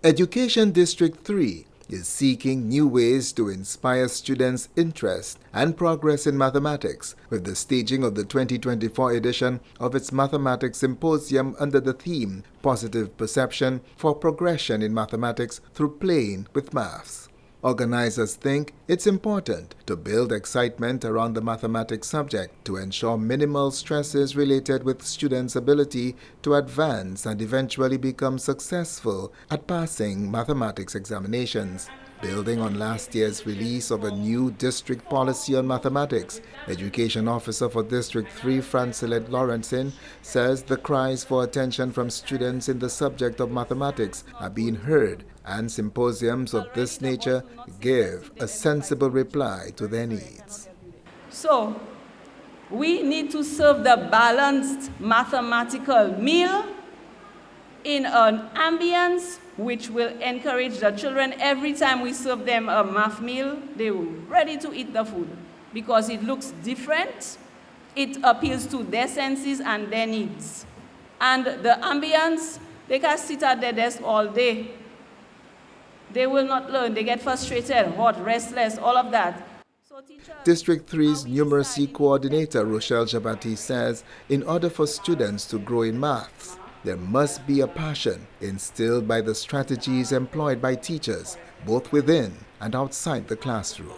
Education District 3 is seeking new ways to inspire students' interest and progress in mathematics with the staging of the 2024 edition of its Mathematics Symposium under the theme Positive Perception for Progression in Mathematics Through Playing with Maths. Organizers think it's important to build excitement around the mathematics subject to ensure minimal stresses related with students' ability to advance and eventually become successful at passing mathematics examinations. Building on last year's release of a new district policy on mathematics, Education Officer for District 3 Francilette Lawrenson says the cries for attention from students in the subject of mathematics are being heard, and symposiums of this nature give a sensible reply to their needs. So, we need to serve the balanced mathematical meal in an ambience which will encourage the children. Every time we serve them a math meal, they're ready to eat the food because it looks different, it appeals to their senses and their needs. And the ambience, they can sit at their desk all day. They will not learn, they get frustrated, hot, restless, all of that. So District 3's numeracy coordinator, Rochelle Jabati, says in order for students to grow in maths, there must be a passion instilled by the strategies employed by teachers, both within and outside the classroom.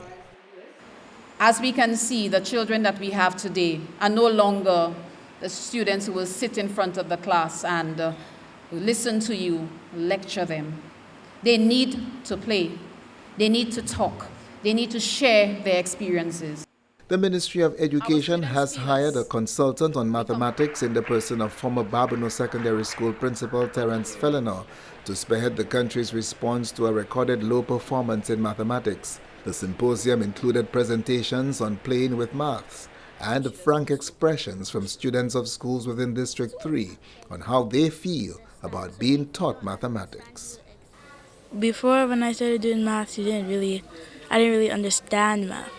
As we can see, the children that we have today are no longer the students who will sit in front of the class and listen to you, lecture them. They need to play, they need to talk, they need to share their experiences. The Ministry of Education has hired a consultant on mathematics in the person of former Babonneau Secondary School Principal Terence Fellinor to spearhead the country's response to a recorded low performance in mathematics. The symposium included presentations on playing with maths and frank expressions from students of schools within District 3 on how they feel about being taught mathematics. Before, when I started doing maths, I didn't really understand math.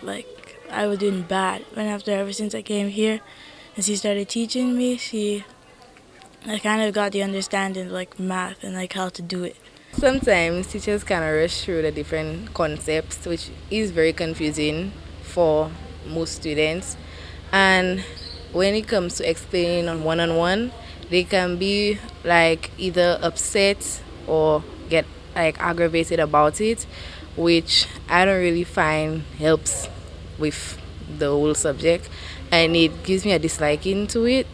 I was doing bad. Ever since I came here and she started teaching me, I kind of got the understanding of math and how to do it. Sometimes teachers kind of rush through the different concepts, which is very confusing for most students. And when it comes to explaining on one-on-one, they can be either upset or get aggravated about it, which I don't really find helps with the whole subject, and it gives me a disliking to it.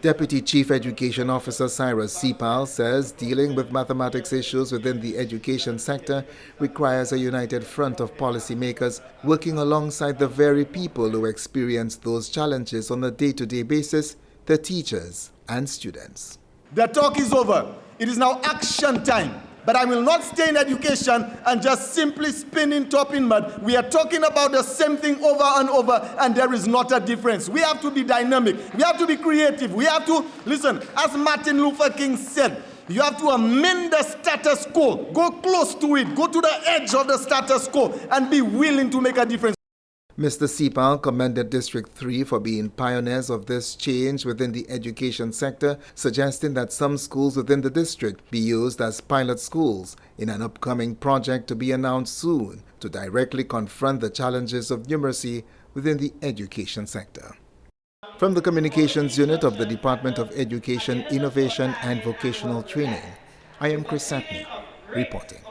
Deputy Chief Education Officer Cyrus Sepal says dealing with mathematics issues within the education sector requires a united front of policymakers working alongside the very people who experience those challenges on a day-to-day basis, the teachers and students. The talk is over. It is now action time. But I will not stay in education and just simply spinning top in mud. We are talking about the same thing over and over, and there is not a difference. We have to be dynamic. We have to be creative. We have to, listen, as Martin Luther King said, you have to amend the status quo. Go close to it. Go to the edge of the status quo and be willing to make a difference. Mr. Sepal commended District 3 for being pioneers of this change within the education sector, suggesting that some schools within the district be used as pilot schools in an upcoming project to be announced soon to directly confront the challenges of numeracy within the education sector. From the Communications Unit of the Department of Education, Innovation and Vocational Training, I am Chris Satney, reporting.